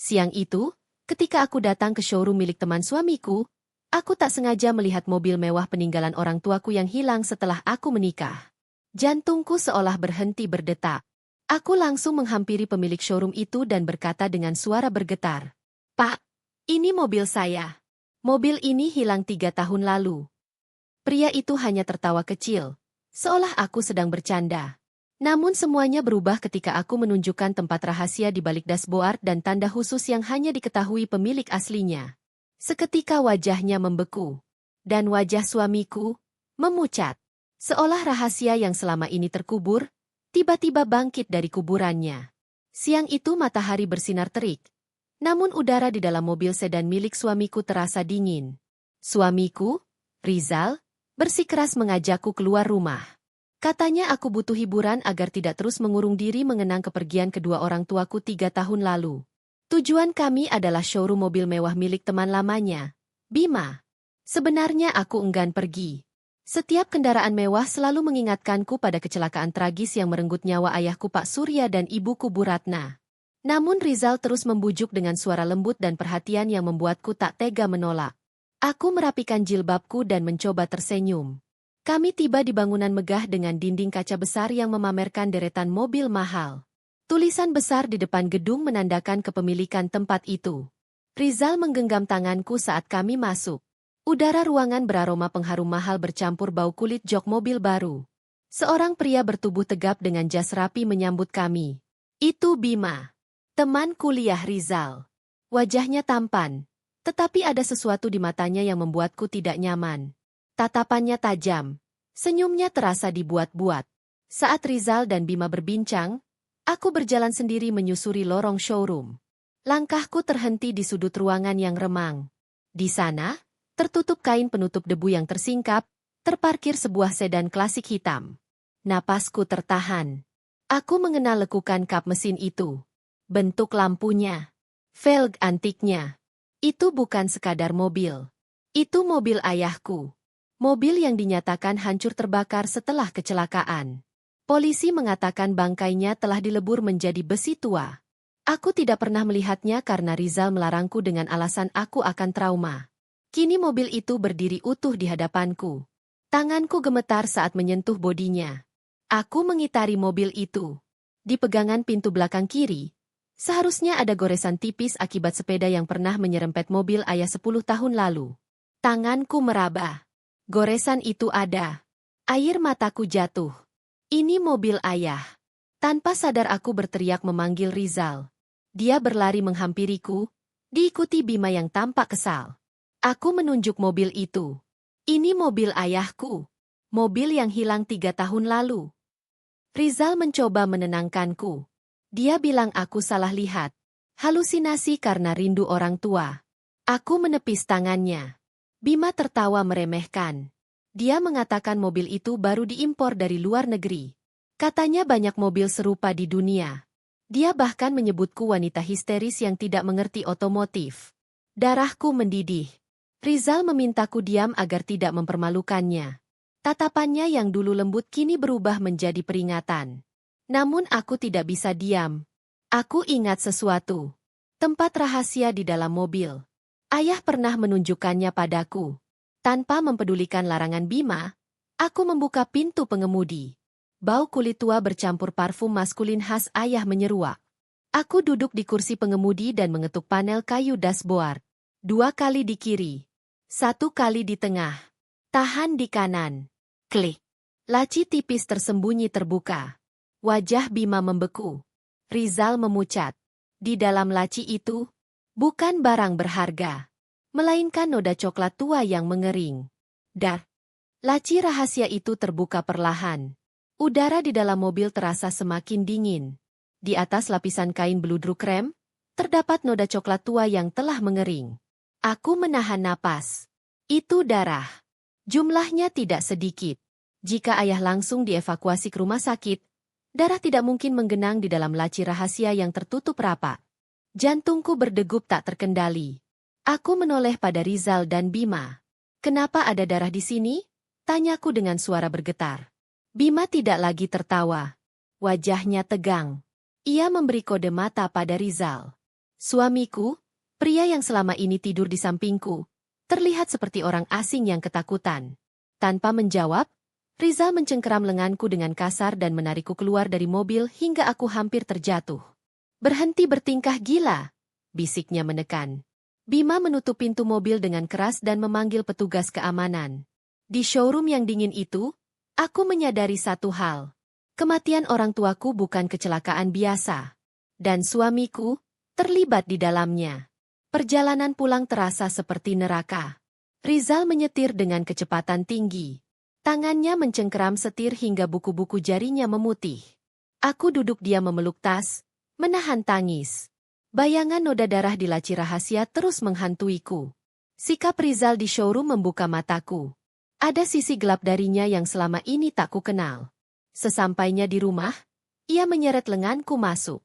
Siang itu, ketika aku datang ke showroom milik teman suamiku, aku tak sengaja melihat mobil mewah peninggalan orang tuaku yang hilang setelah aku menikah. Jantungku seolah berhenti berdetak. Aku langsung menghampiri pemilik showroom itu dan berkata dengan suara bergetar, "Pak, ini mobil saya. Mobil ini hilang 3 tahun lalu." Pria itu hanya tertawa kecil, seolah aku sedang bercanda. Namun semuanya berubah ketika aku menunjukkan tempat rahasia di balik dashboard dan tanda khusus yang hanya diketahui pemilik aslinya. Seketika wajahnya membeku. Dan wajah suamiku memucat. Seolah rahasia yang selama ini terkubur, tiba-tiba bangkit dari kuburannya. Siang itu matahari bersinar terik. Namun udara di dalam mobil sedan milik suamiku terasa dingin. Suamiku, Rizal, bersikeras mengajakku keluar rumah. Katanya aku butuh hiburan agar tidak terus mengurung diri mengenang kepergian kedua orang tuaku 3 tahun lalu. Tujuan kami adalah showroom mobil mewah milik teman lamanya, Bima. Sebenarnya aku enggan pergi. Setiap kendaraan mewah selalu mengingatkanku pada kecelakaan tragis yang merenggut nyawa ayahku Pak Surya dan ibuku Bu Ratna. Namun Rizal terus membujuk dengan suara lembut dan perhatian yang membuatku tak tega menolak. Aku merapikan jilbabku dan mencoba tersenyum. Kami tiba di bangunan megah dengan dinding kaca besar yang memamerkan deretan mobil mahal. Tulisan besar di depan gedung menandakan kepemilikan tempat itu. Rizal menggenggam tanganku saat kami masuk. Udara ruangan beraroma pengharum mahal bercampur bau kulit jok mobil baru. Seorang pria bertubuh tegap dengan jas rapi menyambut kami. Itu Bima, teman kuliah Rizal. Wajahnya tampan, tetapi ada sesuatu di matanya yang membuatku tidak nyaman. Tatapannya tajam, senyumnya terasa dibuat-buat. Saat Rizal dan Bima berbincang, aku berjalan sendiri menyusuri lorong showroom. Langkahku terhenti di sudut ruangan yang remang. Di sana, tertutup kain penutup debu yang tersingkap, terparkir sebuah sedan klasik hitam. Napasku tertahan. Aku mengenal lekukan kap mesin itu. Bentuk lampunya. Velg antiknya. Itu bukan sekadar mobil. Itu mobil ayahku. Mobil yang dinyatakan hancur terbakar setelah kecelakaan. Polisi mengatakan bangkainya telah dilebur menjadi besi tua. Aku tidak pernah melihatnya karena Rizal melarangku dengan alasan aku akan trauma. Kini mobil itu berdiri utuh di hadapanku. Tanganku gemetar saat menyentuh bodinya. Aku mengitari mobil itu. Di pegangan pintu belakang kiri, seharusnya ada goresan tipis akibat sepeda yang pernah menyerempet mobil ayah 10 tahun lalu. Tanganku meraba. Goresan itu ada. Air mataku jatuh. Ini mobil ayah. Tanpa sadar aku berteriak memanggil Rizal. Dia berlari menghampiriku, diikuti Bima yang tampak kesal. Aku menunjuk mobil itu. Ini mobil ayahku. Mobil yang hilang 3 tahun lalu. Rizal mencoba menenangkanku. Dia bilang aku salah lihat. Halusinasi karena rindu orang tua. Aku menepis tangannya. Bima tertawa meremehkan. Dia mengatakan mobil itu baru diimpor dari luar negeri. Katanya banyak mobil serupa di dunia. Dia bahkan menyebutku wanita histeris yang tidak mengerti otomotif. Darahku mendidih. Rizal memintaku diam agar tidak mempermalukannya. Tatapannya yang dulu lembut kini berubah menjadi peringatan. Namun aku tidak bisa diam. Aku ingat sesuatu. Tempat rahasia di dalam mobil. Ayah pernah menunjukkannya padaku. Tanpa mempedulikan larangan Bima, aku membuka pintu pengemudi. Bau kulit tua bercampur parfum maskulin khas ayah menyeruak. Aku duduk di kursi pengemudi dan mengetuk panel kayu dashboard. 2 kali di kiri. 1 kali di tengah. Tahan di kanan. Klik. Laci tipis tersembunyi terbuka. Wajah Bima membeku. Rizal memucat. Di dalam laci itu, bukan barang berharga, melainkan noda coklat tua yang mengering. Dar. Laci rahasia itu terbuka perlahan. Udara di dalam mobil terasa semakin dingin. Di atas lapisan kain beludru krem, terdapat noda coklat tua yang telah mengering. Aku menahan napas. Itu darah. Jumlahnya tidak sedikit. Jika ayah langsung dievakuasi ke rumah sakit, darah tidak mungkin menggenang di dalam laci rahasia yang tertutup rapat. Jantungku berdegup tak terkendali. Aku menoleh pada Rizal dan Bima. "Kenapa ada darah di sini?" tanyaku dengan suara bergetar. Bima tidak lagi tertawa. Wajahnya tegang. Ia memberi kode mata pada Rizal. Suamiku, pria yang selama ini tidur di sampingku, terlihat seperti orang asing yang ketakutan. Tanpa menjawab, Rizal mencengkeram lenganku dengan kasar dan menarikku keluar dari mobil hingga aku hampir terjatuh. Berhenti bertingkah gila, bisiknya menekan. Bima menutup pintu mobil dengan keras dan memanggil petugas keamanan. Di showroom yang dingin itu, aku menyadari satu hal. Kematian orang tuaku bukan kecelakaan biasa. Dan suamiku terlibat di dalamnya. Perjalanan pulang terasa seperti neraka. Rizal menyetir dengan kecepatan tinggi. Tangannya mencengkeram setir hingga buku-buku jarinya memutih. Aku duduk diam memeluk tas, menahan tangis. Bayangan noda darah di laci rahasia terus menghantuiku. Sikap Rizal di showroom membuka mataku. Ada sisi gelap darinya yang selama ini tak ku kenal. Sesampainya di rumah, ia menyeret lenganku masuk.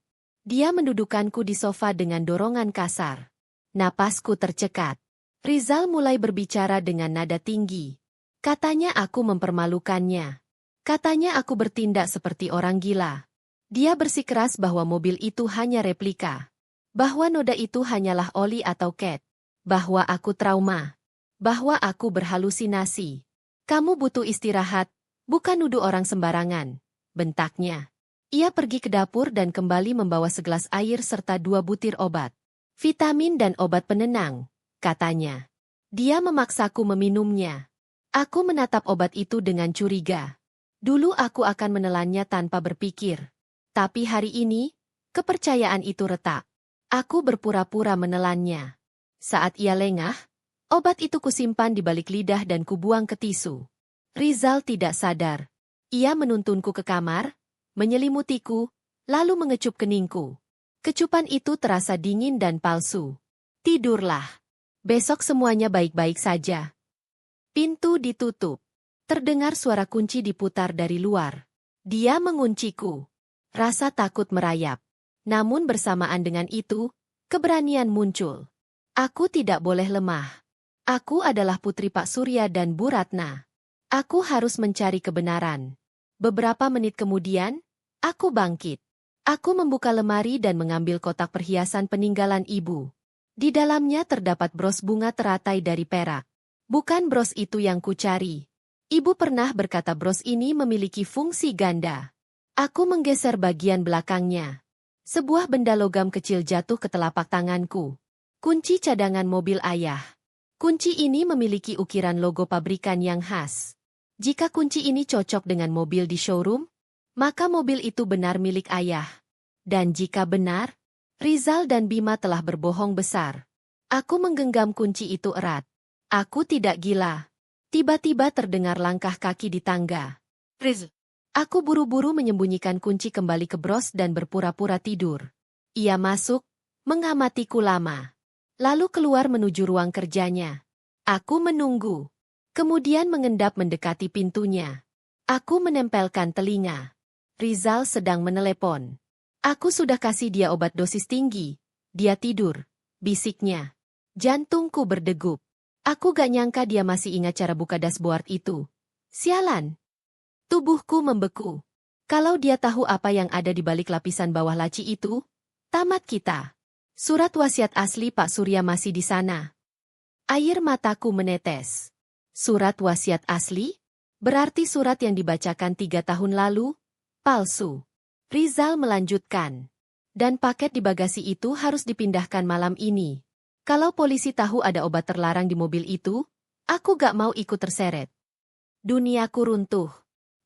Dia mendudukanku di sofa dengan dorongan kasar. Napasku tercekat. Rizal mulai berbicara dengan nada tinggi. Katanya aku mempermalukannya. Katanya aku bertindak seperti orang gila. Dia bersikeras bahwa mobil itu hanya replika. Bahwa noda itu hanyalah oli atau cat. Bahwa aku trauma. Bahwa aku berhalusinasi. Kamu butuh istirahat, bukan nuduh orang sembarangan, bentaknya. Ia pergi ke dapur dan kembali membawa segelas air serta 2 butir obat. Vitamin dan obat penenang, katanya. Dia memaksaku meminumnya. Aku menatap obat itu dengan curiga. Dulu aku akan menelannya tanpa berpikir. Tapi hari ini, kepercayaan itu retak. Aku berpura-pura menelannya. Saat ia lengah, obat itu kusimpan di balik lidah dan kubuang ke tisu. Rizal tidak sadar. Ia menuntunku ke kamar, menyelimutiku, lalu mengecup keningku. Kecupan itu terasa dingin dan palsu. Tidurlah. Besok semuanya baik-baik saja. Pintu ditutup. Terdengar suara kunci diputar dari luar. Dia mengunciku. Rasa takut merayap. Namun bersamaan dengan itu, keberanian muncul. Aku tidak boleh lemah. Aku adalah putri Pak Surya dan Bu Ratna. Aku harus mencari kebenaran. Beberapa menit kemudian, aku bangkit. Aku membuka lemari dan mengambil kotak perhiasan peninggalan ibu. Di dalamnya terdapat bros bunga teratai dari perak. Bukan bros itu yang kucari. Ibu pernah berkata bros ini memiliki fungsi ganda. Aku menggeser bagian belakangnya. Sebuah benda logam kecil jatuh ke telapak tanganku. Kunci cadangan mobil ayah. Kunci ini memiliki ukiran logo pabrikan yang khas. Jika kunci ini cocok dengan mobil di showroom, maka mobil itu benar milik ayah. Dan jika benar, Rizal dan Bima telah berbohong besar. Aku menggenggam kunci itu erat. Aku tidak gila. Tiba-tiba terdengar langkah kaki di tangga. Riz. Aku buru-buru menyembunyikan kunci kembali ke bros dan berpura-pura tidur. Ia masuk, mengamatiku lama. Lalu keluar menuju ruang kerjanya. Aku menunggu. Kemudian mengendap mendekati pintunya. Aku menempelkan telinga. Rizal sedang menelepon. Aku sudah kasih dia obat dosis tinggi. Dia tidur, bisiknya. Jantungku berdegup. Aku gak nyangka dia masih ingat cara buka dashboard itu. Sialan. Tubuhku membeku. Kalau dia tahu apa yang ada di balik lapisan bawah laci itu, tamat kita. Surat wasiat asli Pak Surya masih di sana. Air mataku menetes. Surat wasiat asli? Berarti surat yang dibacakan 3 tahun lalu? Palsu. Rizal melanjutkan. Dan paket di bagasi itu harus dipindahkan malam ini. Kalau polisi tahu ada obat terlarang di mobil itu, aku gak mau ikut terseret. Duniaku runtuh.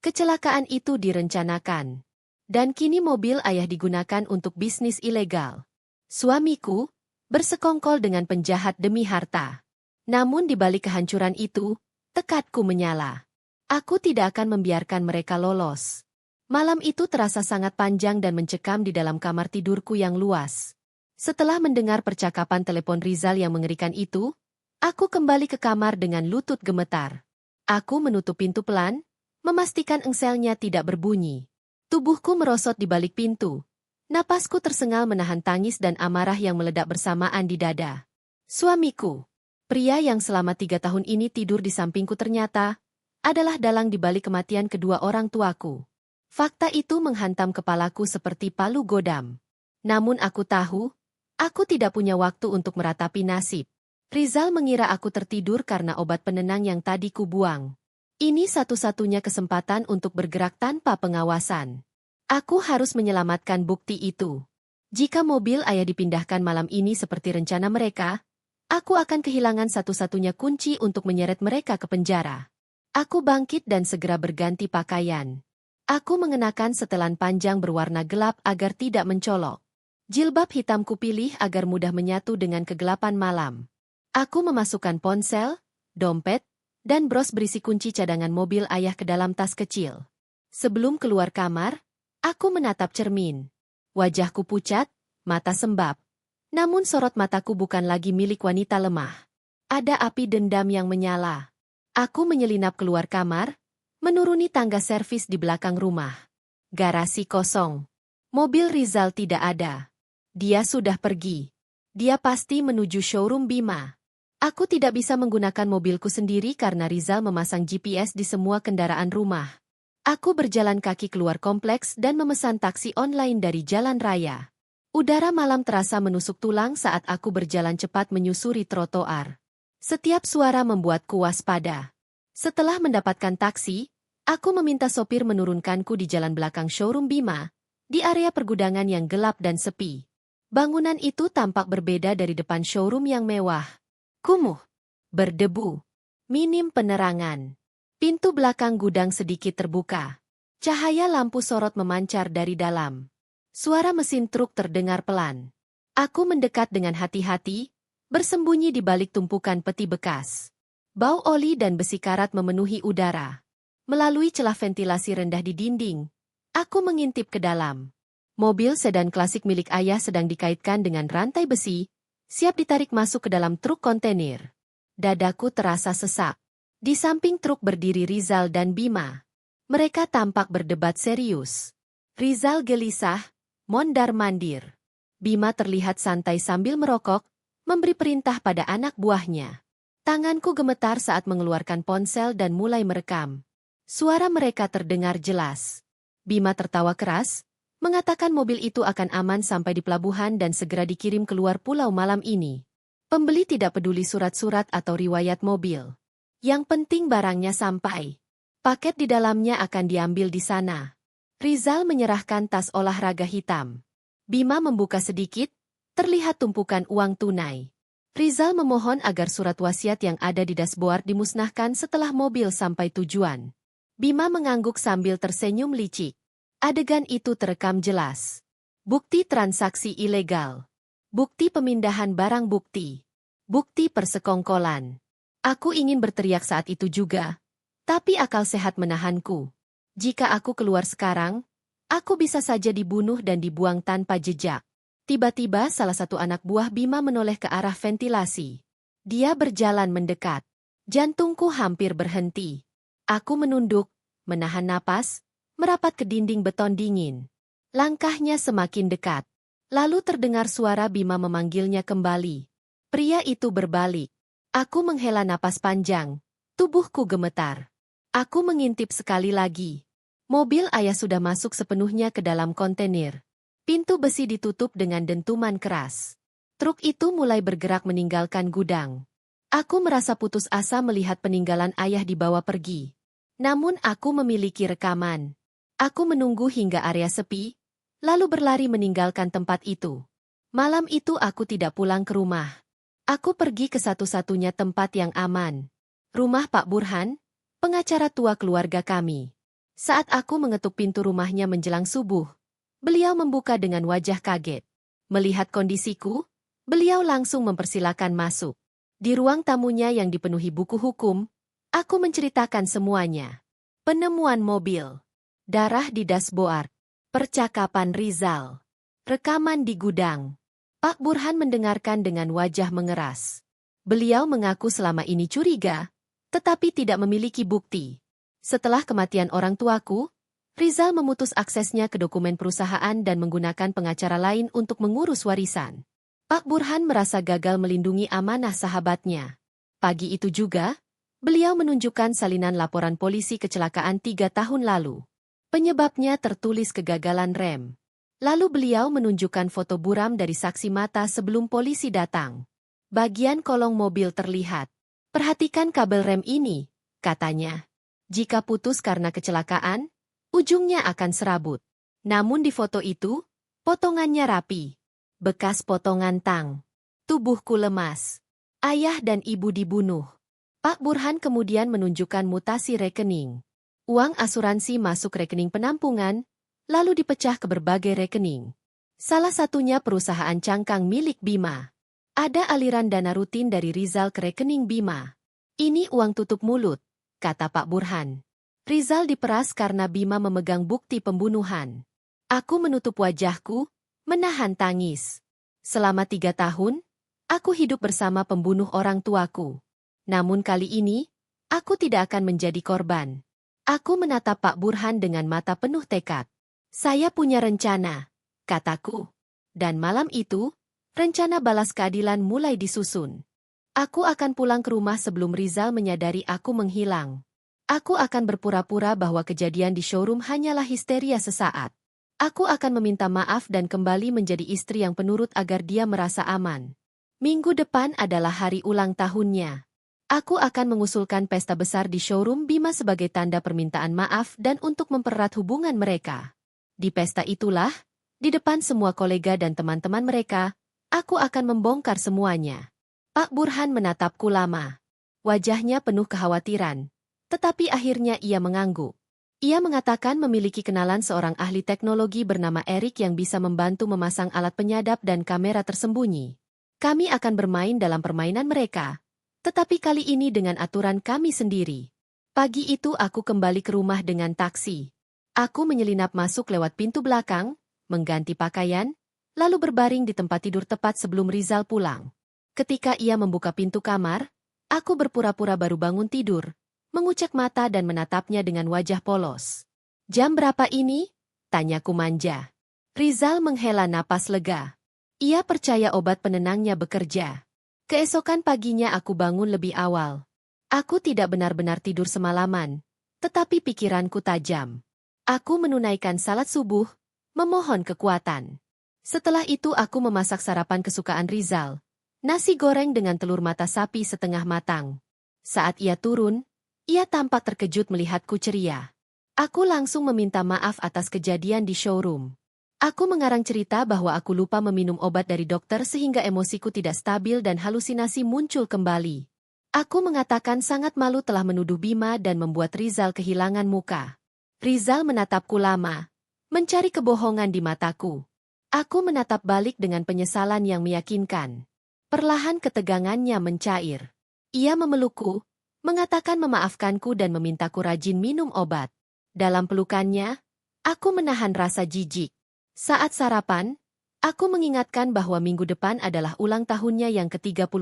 Kecelakaan itu direncanakan. Dan kini mobil ayah digunakan untuk bisnis ilegal. Suamiku bersekongkol dengan penjahat demi harta. Namun di balik kehancuran itu, tekadku menyala. Aku tidak akan membiarkan mereka lolos. Malam itu terasa sangat panjang dan mencekam di dalam kamar tidurku yang luas. Setelah mendengar percakapan telepon Rizal yang mengerikan itu, aku kembali ke kamar dengan lutut gemetar. Aku menutup pintu pelan, memastikan engselnya tidak berbunyi. Tubuhku merosot di balik pintu. Napasku tersengal menahan tangis dan amarah yang meledak bersamaan di dada. Suamiku, pria yang selama 3 tahun ini tidur di sampingku ternyata adalah dalang di balik kematian kedua orang tuaku. Fakta itu menghantam kepalaku seperti palu godam. Namun aku tahu, Aku tidak punya waktu untuk meratapi nasib. Rizal mengira aku tertidur karena obat penenang yang tadi kubuang. Ini satu-satunya kesempatan untuk bergerak tanpa pengawasan. Aku harus menyelamatkan bukti itu. Jika mobil ayah dipindahkan malam ini seperti rencana mereka, aku akan kehilangan satu-satunya kunci untuk menyeret mereka ke penjara. Aku bangkit dan segera berganti pakaian. Aku mengenakan setelan panjang berwarna gelap agar tidak mencolok. Jilbab hitam kupilih agar mudah menyatu dengan kegelapan malam. Aku memasukkan ponsel, dompet, dan bros berisi kunci cadangan mobil ayah ke dalam tas kecil. Sebelum keluar kamar, aku menatap cermin. Wajahku pucat, mata sembab. Namun sorot mataku bukan lagi milik wanita lemah. Ada api dendam yang menyala. Aku menyelinap keluar kamar, menuruni tangga servis di belakang rumah. Garasi kosong. Mobil Rizal tidak ada. Dia sudah pergi. Dia pasti menuju showroom Bima. Aku tidak bisa menggunakan mobilku sendiri karena Rizal memasang GPS di semua kendaraan rumah. Aku berjalan kaki keluar kompleks dan memesan taksi online dari jalan raya. Udara malam terasa menusuk tulang saat aku berjalan cepat menyusuri trotoar. Setiap suara membuatku waspada. Setelah mendapatkan taksi, aku meminta sopir menurunkanku di jalan belakang showroom Bima, di area pergudangan yang gelap dan sepi. Bangunan itu tampak berbeda dari depan showroom yang mewah. Kumuh, berdebu, minim penerangan. Pintu belakang gudang sedikit terbuka. Cahaya lampu sorot memancar dari dalam. Suara mesin truk terdengar pelan. Aku mendekat dengan hati-hati, bersembunyi di balik tumpukan peti bekas. Bau oli dan besi karat memenuhi udara. Melalui celah ventilasi rendah di dinding, aku mengintip ke dalam. Mobil sedan klasik milik ayah sedang dikaitkan dengan rantai besi, siap ditarik masuk ke dalam truk kontainer. Dadaku terasa sesak. Di samping truk berdiri Rizal dan Bima. Mereka tampak berdebat serius. Rizal gelisah, mondar-mandir. Bima terlihat santai sambil merokok, memberi perintah pada anak buahnya. Tanganku gemetar saat mengeluarkan ponsel dan mulai merekam. Suara mereka terdengar jelas. Bima tertawa keras, mengatakan mobil itu akan aman sampai di pelabuhan dan segera dikirim keluar pulau malam ini. Pembeli tidak peduli surat-surat atau riwayat mobil. Yang penting barangnya sampai. Paket di dalamnya akan diambil di sana. Rizal menyerahkan tas olahraga hitam. Bima membuka sedikit, terlihat tumpukan uang tunai. Rizal memohon agar surat wasiat yang ada di dashboard dimusnahkan setelah mobil sampai tujuan. Bima mengangguk sambil tersenyum licik. Adegan itu terekam jelas. Bukti transaksi ilegal. Bukti pemindahan barang bukti. Bukti persekongkolan. Aku ingin berteriak saat itu juga, tapi akal sehat menahanku. Jika aku keluar sekarang, aku bisa saja dibunuh dan dibuang tanpa jejak. Tiba-tiba salah satu anak buah Bima menoleh ke arah ventilasi. Dia berjalan mendekat. Jantungku hampir berhenti. Aku menunduk, menahan napas, merapat ke dinding beton dingin. Langkahnya semakin dekat. Lalu terdengar suara Bima memanggilnya kembali. Pria itu berbalik. Aku menghela napas panjang. Tubuhku gemetar. Aku mengintip sekali lagi. Mobil ayah sudah masuk sepenuhnya ke dalam kontainer. Pintu besi ditutup dengan dentuman keras. Truk itu mulai bergerak meninggalkan gudang. Aku merasa putus asa melihat peninggalan ayah dibawa pergi. Namun aku memiliki rekaman. Aku menunggu hingga area sepi, lalu berlari meninggalkan tempat itu. Malam itu aku tidak pulang ke rumah. Aku pergi ke satu-satunya tempat yang aman. Rumah Pak Burhan, pengacara tua keluarga kami. Saat aku mengetuk pintu rumahnya menjelang subuh, beliau membuka dengan wajah kaget. Melihat kondisiku, beliau langsung mempersilakan masuk. Di ruang tamunya yang dipenuhi buku hukum, aku menceritakan semuanya. Penemuan mobil. Darah di dashboard. Percakapan Rizal. Rekaman di gudang. Pak Burhan mendengarkan dengan wajah mengeras. Beliau mengaku selama ini curiga, tetapi tidak memiliki bukti. Setelah kematian orang tuaku, Rizal memutus aksesnya ke dokumen perusahaan dan menggunakan pengacara lain untuk mengurus warisan. Pak Burhan merasa gagal melindungi amanah sahabatnya. Pagi itu juga, beliau menunjukkan salinan laporan polisi kecelakaan 3 tahun lalu. Penyebabnya tertulis kegagalan rem. Lalu beliau menunjukkan foto buram dari saksi mata sebelum polisi datang. Bagian kolong mobil terlihat. Perhatikan kabel rem ini, katanya. Jika putus karena kecelakaan, ujungnya akan serabut. Namun di foto itu, potongannya rapi. Bekas potongan tang. Tubuhku lemas. Ayah dan ibu dibunuh. Pak Burhan kemudian menunjukkan mutasi rekening. Uang asuransi masuk rekening penampungan, lalu dipecah ke berbagai rekening. Salah satunya perusahaan cangkang milik Bima. Ada aliran dana rutin dari Rizal ke rekening Bima. Ini uang tutup mulut, kata Pak Burhan. Rizal diperas karena Bima memegang bukti pembunuhan. Aku menutup wajahku, menahan tangis. Selama 3 tahun, aku hidup bersama pembunuh orang tuaku. Namun kali ini, aku tidak akan menjadi korban. Aku menatap Pak Burhan dengan mata penuh tekad. Saya punya rencana, kataku. Dan malam itu, rencana balas keadilan mulai disusun. Aku akan pulang ke rumah sebelum Rizal menyadari aku menghilang. Aku akan berpura-pura bahwa kejadian di showroom hanyalah histeria sesaat. Aku akan meminta maaf dan kembali menjadi istri yang penurut agar dia merasa aman. Minggu depan adalah hari ulang tahunnya. Aku akan mengusulkan pesta besar di showroom Bima sebagai tanda permintaan maaf dan untuk mempererat hubungan mereka. Di pesta itulah, di depan semua kolega dan teman-teman mereka, aku akan membongkar semuanya. Pak Burhan menatapku lama. Wajahnya penuh kekhawatiran, tetapi akhirnya ia mengangguk. Ia mengatakan memiliki kenalan seorang ahli teknologi bernama Erik yang bisa membantu memasang alat penyadap dan kamera tersembunyi. Kami akan bermain dalam permainan mereka. Tetapi kali ini dengan aturan kami sendiri. Pagi itu aku kembali ke rumah dengan taksi. Aku menyelinap masuk lewat pintu belakang, mengganti pakaian, lalu berbaring di tempat tidur tepat sebelum Rizal pulang. Ketika ia membuka pintu kamar, aku berpura-pura baru bangun tidur, mengucek mata dan menatapnya dengan wajah polos. Jam berapa ini? Tanyaku manja. Rizal menghela napas lega. Ia percaya obat penenangnya bekerja. Keesokan paginya aku bangun lebih awal. Aku tidak benar-benar tidur semalaman, tetapi pikiranku tajam. Aku menunaikan salat subuh, memohon kekuatan. Setelah itu aku memasak sarapan kesukaan Rizal, nasi goreng dengan telur mata sapi setengah matang. Saat ia turun, ia tampak terkejut melihatku ceria. Aku langsung meminta maaf atas kejadian di showroom. Aku mengarang cerita bahwa aku lupa meminum obat dari dokter sehingga emosiku tidak stabil dan halusinasi muncul kembali. Aku mengatakan sangat malu telah menuduh Bima dan membuat Rizal kehilangan muka. Rizal menatapku lama, mencari kebohongan di mataku. Aku menatap balik dengan penyesalan yang meyakinkan. Perlahan ketegangannya mencair. Ia memelukku, mengatakan memaafkanku dan memintaku rajin minum obat. Dalam pelukannya, aku menahan rasa jijik. Saat sarapan, aku mengingatkan bahwa minggu depan adalah ulang tahunnya yang ke-31.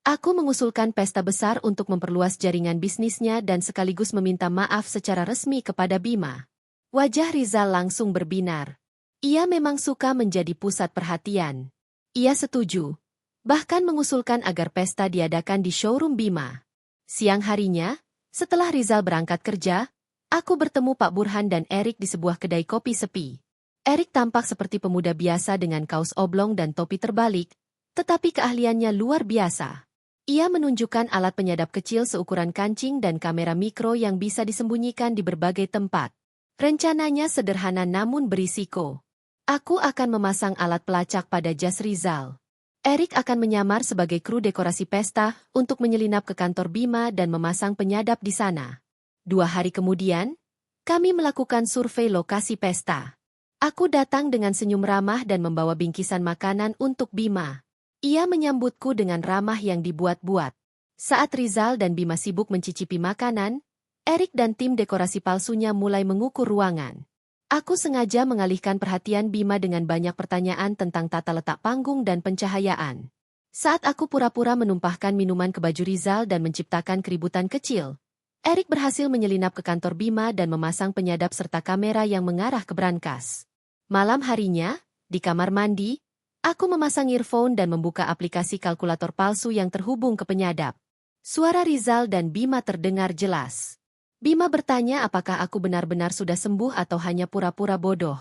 Aku mengusulkan pesta besar untuk memperluas jaringan bisnisnya dan sekaligus meminta maaf secara resmi kepada Bima. Wajah Rizal langsung berbinar. Ia memang suka menjadi pusat perhatian. Ia setuju, bahkan mengusulkan agar pesta diadakan di showroom Bima. Siang harinya, setelah Rizal berangkat kerja, aku bertemu Pak Burhan dan Erik di sebuah kedai kopi sepi. Erik tampak seperti pemuda biasa dengan kaos oblong dan topi terbalik, tetapi keahliannya luar biasa. Ia menunjukkan alat penyadap kecil seukuran kancing dan kamera mikro yang bisa disembunyikan di berbagai tempat. Rencananya sederhana namun berisiko. Aku akan memasang alat pelacak pada jas Rizal. Erik akan menyamar sebagai kru dekorasi pesta untuk menyelinap ke kantor Bima dan memasang penyadap di sana. 2 hari kemudian, kami melakukan survei lokasi pesta. Aku datang dengan senyum ramah dan membawa bingkisan makanan untuk Bima. Ia menyambutku dengan ramah yang dibuat-buat. Saat Rizal dan Bima sibuk mencicipi makanan, Erik dan tim dekorasi palsunya mulai mengukur ruangan. Aku sengaja mengalihkan perhatian Bima dengan banyak pertanyaan tentang tata letak panggung dan pencahayaan. Saat aku pura-pura menumpahkan minuman ke baju Rizal dan menciptakan keributan kecil, Erik berhasil menyelinap ke kantor Bima dan memasang penyadap serta kamera yang mengarah ke brankas. Malam harinya, di kamar mandi, aku memasang earphone dan membuka aplikasi kalkulator palsu yang terhubung ke penyadap. Suara Rizal dan Bima terdengar jelas. Bima bertanya apakah aku benar-benar sudah sembuh atau hanya pura-pura bodoh.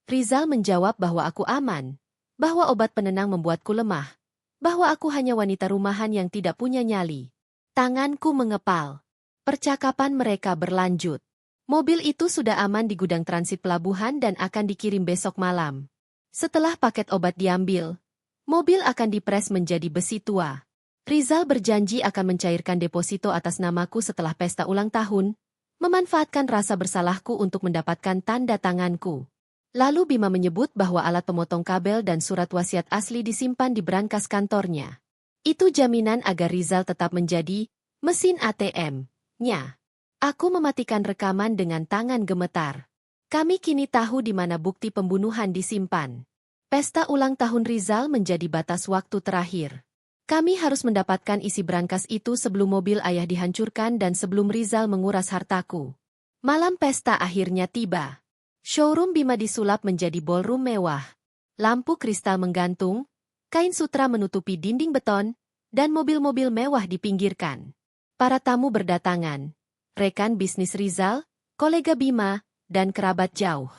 Rizal menjawab bahwa aku aman, bahwa obat penenang membuatku lemah, bahwa aku hanya wanita rumahan yang tidak punya nyali. Tanganku mengepal. Percakapan mereka berlanjut. Mobil itu sudah aman di gudang transit pelabuhan dan akan dikirim besok malam. Setelah paket obat diambil, mobil akan dipres menjadi besi tua. Rizal berjanji akan mencairkan deposito atas namaku setelah pesta ulang tahun, memanfaatkan rasa bersalahku untuk mendapatkan tanda tanganku. Lalu Bima menyebut bahwa alat pemotong kabel dan surat wasiat asli disimpan di brankas kantornya. Itu jaminan agar Rizal tetap menjadi mesin ATM-nya. Aku mematikan rekaman dengan tangan gemetar. Kami kini tahu di mana bukti pembunuhan disimpan. Pesta ulang tahun Rizal menjadi batas waktu terakhir. Kami harus mendapatkan isi brankas itu sebelum mobil ayah dihancurkan dan sebelum Rizal menguras hartaku. Malam pesta akhirnya tiba. Showroom Bima disulap menjadi ballroom mewah. Lampu kristal menggantung, kain sutra menutupi dinding beton, dan mobil-mobil mewah dipinggirkan. Para tamu berdatangan. Rekan bisnis Rizal, kolega Bima, dan kerabat jauh.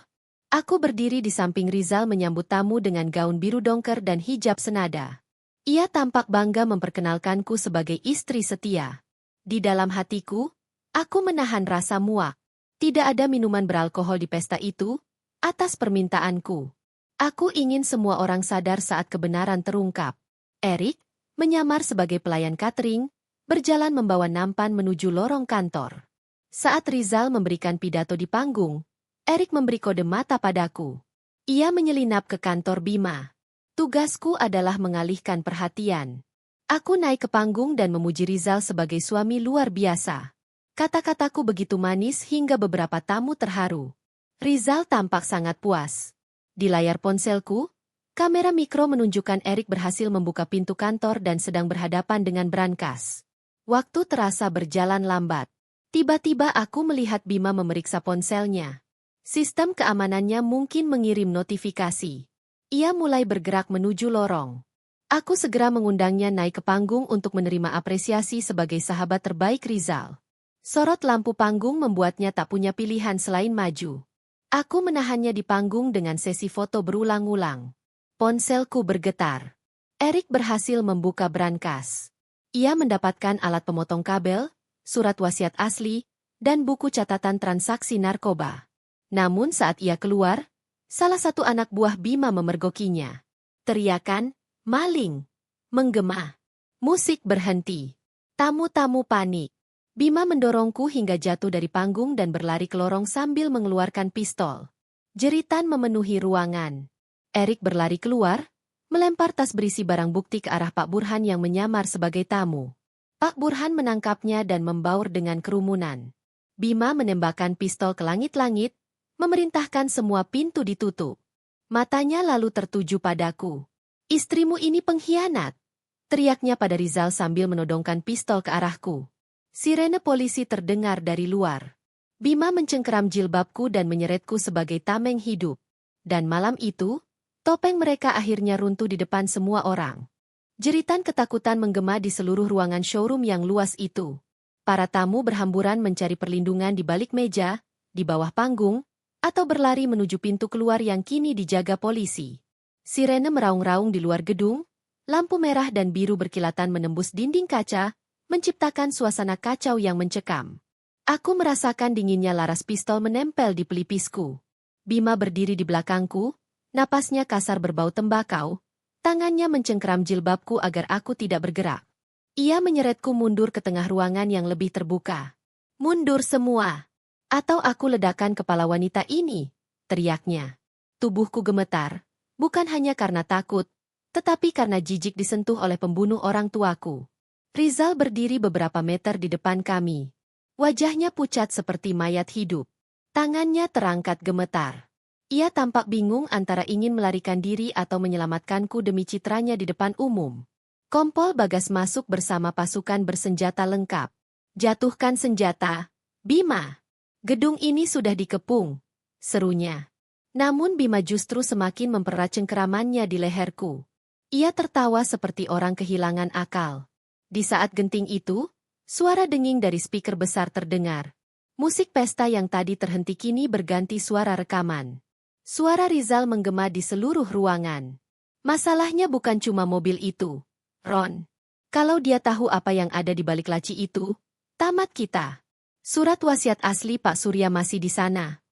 Aku berdiri di samping Rizal menyambut tamu dengan gaun biru dongker dan hijab senada. Ia tampak bangga memperkenalkanku sebagai istri setia. Di dalam hatiku, aku menahan rasa muak. Tidak ada minuman beralkohol di pesta itu, atas permintaanku. Aku ingin semua orang sadar saat kebenaran terungkap. Erik, menyamar sebagai pelayan catering, berjalan membawa nampan menuju lorong kantor. Saat Rizal memberikan pidato di panggung, Erik memberi kode mata padaku. Ia menyelinap ke kantor Bima. Tugasku adalah mengalihkan perhatian. Aku naik ke panggung dan memuji Rizal sebagai suami luar biasa. Kata-kataku begitu manis hingga beberapa tamu terharu. Rizal tampak sangat puas. Di layar ponselku, kamera mikro menunjukkan Erik berhasil membuka pintu kantor dan sedang berhadapan dengan brankas. Waktu terasa berjalan lambat. Tiba-tiba aku melihat Bima memeriksa ponselnya. Sistem keamanannya mungkin mengirim notifikasi. Ia mulai bergerak menuju lorong. Aku segera mengundangnya naik ke panggung untuk menerima apresiasi sebagai sahabat terbaik Rizal. Sorot lampu panggung membuatnya tak punya pilihan selain maju. Aku menahannya di panggung dengan sesi foto berulang-ulang. Ponselku bergetar. Erik berhasil membuka brankas. Ia mendapatkan alat pemotong kabel, surat wasiat asli, dan buku catatan transaksi narkoba. Namun saat ia keluar, salah satu anak buah Bima memergokinya. Teriakan, maling, menggema. Musik berhenti. Tamu-tamu panik. Bima mendorongku hingga jatuh dari panggung dan berlari ke lorong sambil mengeluarkan pistol. Jeritan memenuhi ruangan. Erik berlari keluar, melempar tas berisi barang bukti ke arah Pak Burhan yang menyamar sebagai tamu. Pak Burhan menangkapnya dan membaur dengan kerumunan. Bima menembakkan pistol ke langit-langit, memerintahkan semua pintu ditutup. Matanya lalu tertuju padaku. Istrimu ini pengkhianat, teriaknya pada Rizal sambil menodongkan pistol ke arahku. Sirene polisi terdengar dari luar. Bima mencengkeram jilbabku dan menyeretku sebagai tameng hidup. Dan malam itu, topeng mereka akhirnya runtuh di depan semua orang. Jeritan ketakutan menggema di seluruh ruangan showroom yang luas itu. Para tamu berhamburan mencari perlindungan di balik meja, di bawah panggung, atau berlari menuju pintu keluar yang kini dijaga polisi. Sirene meraung-raung di luar gedung, lampu merah dan biru berkilatan menembus dinding kaca, menciptakan suasana kacau yang mencekam. Aku merasakan dinginnya laras pistol menempel di pelipisku. Bima berdiri di belakangku, napasnya kasar berbau tembakau, tangannya mencengkeram jilbabku agar aku tidak bergerak. Ia menyeretku mundur ke tengah ruangan yang lebih terbuka. Mundur semua, atau aku ledakan kepala wanita ini, teriaknya. Tubuhku gemetar, bukan hanya karena takut, tetapi karena jijik disentuh oleh pembunuh orang tuaku. Rizal berdiri beberapa meter di depan kami. Wajahnya pucat seperti mayat hidup. Tangannya terangkat gemetar. Ia tampak bingung antara ingin melarikan diri atau menyelamatkanku demi citranya di depan umum. Kompol Bagas masuk bersama pasukan bersenjata lengkap. Jatuhkan senjata, Bima. Gedung ini sudah dikepung, serunya. Namun Bima justru semakin mempererat cengkeramannya di leherku. Ia tertawa seperti orang kehilangan akal. Di saat genting itu, suara denging dari speaker besar terdengar. Musik pesta yang tadi terhenti kini berganti suara rekaman. Suara Rizal menggema di seluruh ruangan. Masalahnya bukan cuma mobil itu, Ron. Kalau dia tahu apa yang ada di balik laci itu, tamat kita. Surat wasiat asli Pak Surya masih di sana.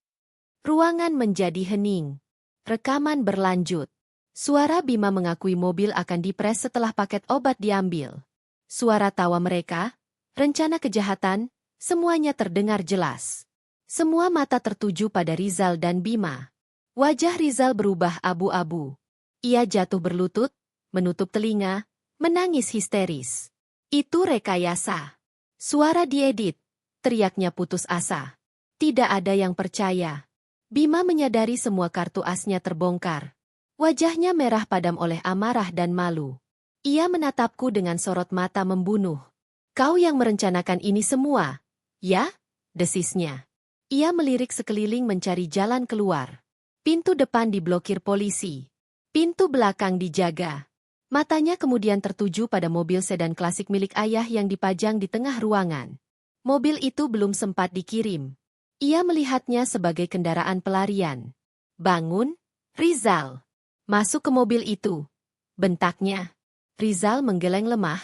Ruangan menjadi hening. Rekaman berlanjut. Suara Bima mengakui mobil akan dipres setelah paket obat diambil. Suara tawa mereka, rencana kejahatan, semuanya terdengar jelas. Semua mata tertuju pada Rizal dan Bima. Wajah Rizal berubah abu-abu. Ia jatuh berlutut, menutup telinga, menangis histeris. Itu rekayasa. Suara diedit, teriaknya putus asa. Tidak ada yang percaya. Bima menyadari semua kartu asnya terbongkar. Wajahnya merah padam oleh amarah dan malu. Ia menatapku dengan sorot mata membunuh. Kau yang merencanakan ini semua, ya? Desisnya. Ia melirik sekeliling mencari jalan keluar. Pintu depan diblokir polisi. Pintu belakang dijaga. Matanya kemudian tertuju pada mobil sedan klasik milik ayah yang dipajang di tengah ruangan. Mobil itu belum sempat dikirim. Ia melihatnya sebagai kendaraan pelarian. Bangun, Rizal. Masuk ke mobil itu. Bentaknya. Rizal menggeleng lemah,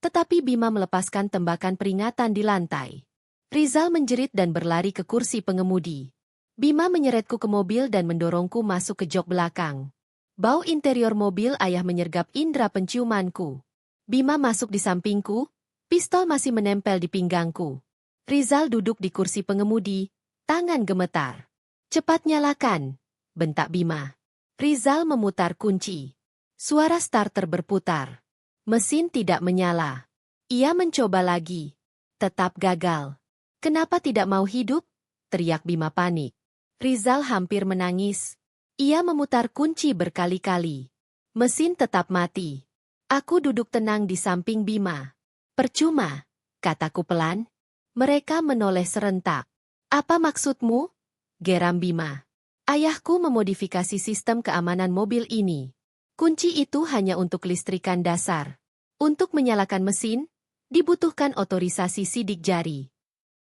tetapi Bima melepaskan tembakan peringatan di lantai. Rizal menjerit dan berlari ke kursi pengemudi. Bima menyeretku ke mobil dan mendorongku masuk ke jok belakang. Bau interior mobil ayah menyergap indera penciumanku. Bima masuk di sampingku, pistol masih menempel di pinggangku. Rizal duduk di kursi pengemudi, tangan gemetar. Cepat nyalakan, bentak Bima. Rizal memutar kunci. Suara starter berputar. Mesin tidak menyala. Ia mencoba lagi. Tetap gagal. Kenapa tidak mau hidup? Teriak Bima panik. Rizal hampir menangis. Ia memutar kunci berkali-kali. Mesin tetap mati. Aku duduk tenang di samping Bima. Percuma, kataku pelan. Mereka menoleh serentak. Apa maksudmu? Geram Bima. Ayahku memodifikasi sistem keamanan mobil ini. Kunci itu hanya untuk listrikan dasar. Untuk menyalakan mesin, dibutuhkan otorisasi sidik jari.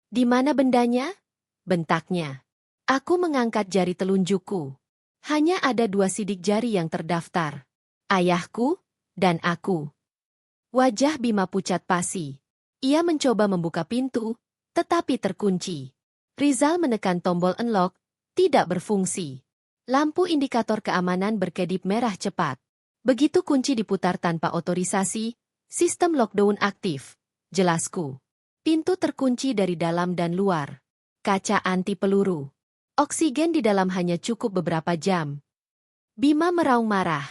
Di mana bendanya? Bentaknya. Aku mengangkat jari telunjukku. Hanya ada 2 sidik jari yang terdaftar. Ayahku dan aku. Wajah Bima pucat pasi. Ia mencoba membuka pintu, tetapi terkunci. Rizal menekan tombol unlock, tidak berfungsi. Lampu indikator keamanan berkedip merah cepat. Begitu kunci diputar tanpa otorisasi, sistem lockdown aktif. Jelasku. Pintu terkunci dari dalam dan luar. Kaca anti peluru. Oksigen di dalam hanya cukup beberapa jam. Bima meraung marah.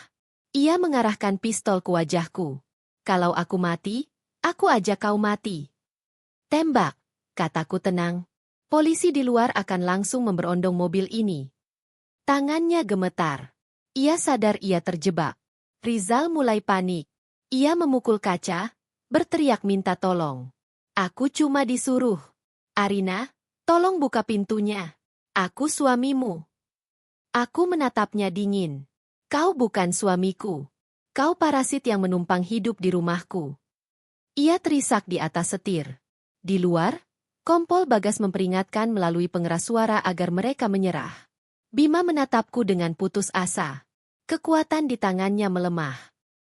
Ia mengarahkan pistol ke wajahku. Kalau aku mati, aku ajak kau mati. Tembak, kataku tenang. Polisi di luar akan langsung memberondong mobil ini. Tangannya gemetar. Ia sadar ia terjebak. Rizal mulai panik. Ia memukul kaca, berteriak minta tolong. Aku cuma disuruh. Arina, tolong buka pintunya. Aku suamimu. Aku menatapnya dingin. Kau bukan suamiku. Kau parasit yang menumpang hidup di rumahku. Ia terisak di atas setir. Di luar, kompol Bagas memperingatkan melalui pengeras suara agar mereka menyerah. Bima menatapku dengan putus asa. Kekuatan di tangannya melemah.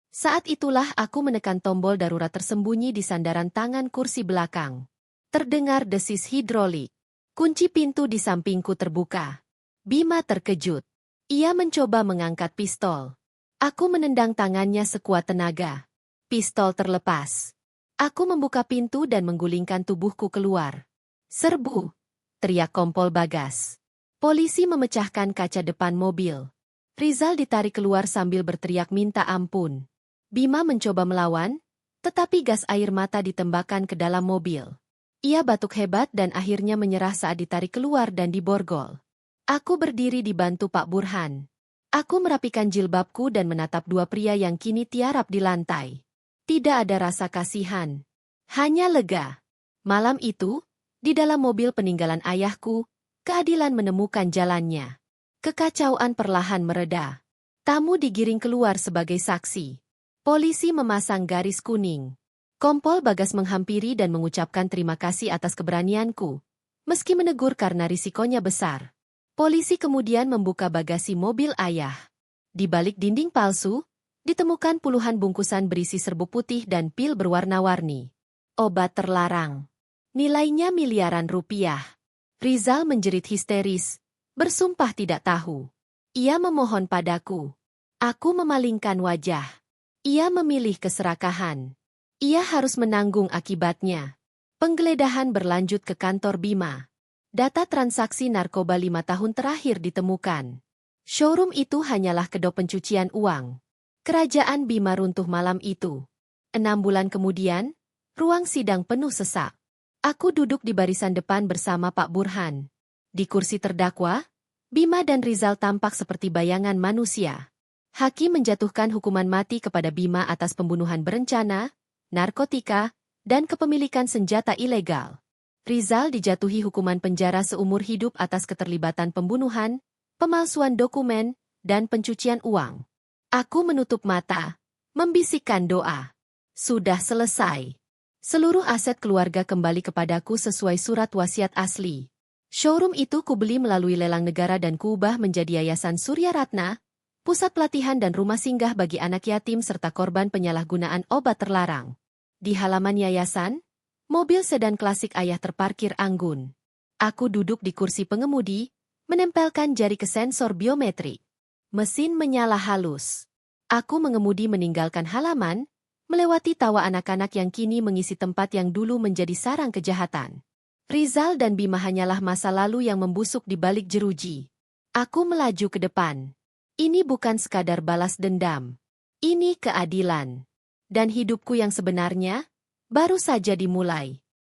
Saat itulah aku menekan tombol darurat tersembunyi di sandaran tangan kursi belakang. Terdengar desis hidrolik. Kunci pintu di sampingku terbuka. Bima terkejut. Ia mencoba mengangkat pistol. Aku menendang tangannya sekuat tenaga. Pistol terlepas. Aku membuka pintu dan menggulingkan tubuhku keluar. Serbu! Teriak kompol Bagas. Polisi memecahkan kaca depan mobil. Rizal ditarik keluar sambil berteriak minta ampun. Bima mencoba melawan, tetapi gas air mata ditembakkan ke dalam mobil. Ia batuk hebat dan akhirnya menyerah saat ditarik keluar dan diborgol. Aku berdiri dibantu Pak Burhan. Aku merapikan jilbabku dan menatap 2 pria yang kini tiarap di lantai. Tidak ada rasa kasihan. Hanya lega. Malam itu, di dalam mobil peninggalan ayahku, keadilan menemukan jalannya. Kekacauan perlahan mereda. Tamu digiring keluar sebagai saksi. Polisi memasang garis kuning. Kompol Bagas menghampiri dan mengucapkan terima kasih atas keberanianku, meski menegur karena risikonya besar. Polisi kemudian membuka bagasi mobil ayah. Di balik dinding palsu, ditemukan puluhan bungkusan berisi serbuk putih dan pil berwarna-warni. Obat terlarang. Nilainya miliaran rupiah. Rizal menjerit histeris, bersumpah tidak tahu. Ia memohon padaku. Aku memalingkan wajah. Ia memilih keserakahan. Ia harus menanggung akibatnya. Penggeledahan berlanjut ke kantor Bima. Data transaksi narkoba 5 tahun terakhir ditemukan. Showroom itu hanyalah kedok pencucian uang. Kerajaan Bima runtuh malam itu. 6 bulan kemudian, ruang sidang penuh sesak. Aku duduk di barisan depan bersama Pak Burhan. Di kursi terdakwa, Bima dan Rizal tampak seperti bayangan manusia. Hakim menjatuhkan hukuman mati kepada Bima atas pembunuhan berencana, narkotika, dan kepemilikan senjata ilegal. Rizal dijatuhi hukuman penjara seumur hidup atas keterlibatan pembunuhan, pemalsuan dokumen, dan pencucian uang. Aku menutup mata, membisikkan doa. Sudah selesai. Seluruh aset keluarga kembali kepadaku sesuai surat wasiat asli. Showroom itu kubeli melalui lelang negara dan kuubah menjadi Yayasan Surya Ratna, pusat pelatihan dan rumah singgah bagi anak yatim serta korban penyalahgunaan obat terlarang. Di halaman yayasan, mobil sedan klasik ayah terparkir anggun. Aku duduk di kursi pengemudi, menempelkan jari ke sensor biometrik. Mesin menyala halus. Aku mengemudi meninggalkan halaman, melewati tawa anak-anak yang kini mengisi tempat yang dulu menjadi sarang kejahatan. Rizal dan Bima hanyalah masa lalu yang membusuk di balik jeruji. Aku melaju ke depan. Ini bukan sekadar balas dendam. Ini keadilan. Dan hidupku yang sebenarnya baru saja dimulai.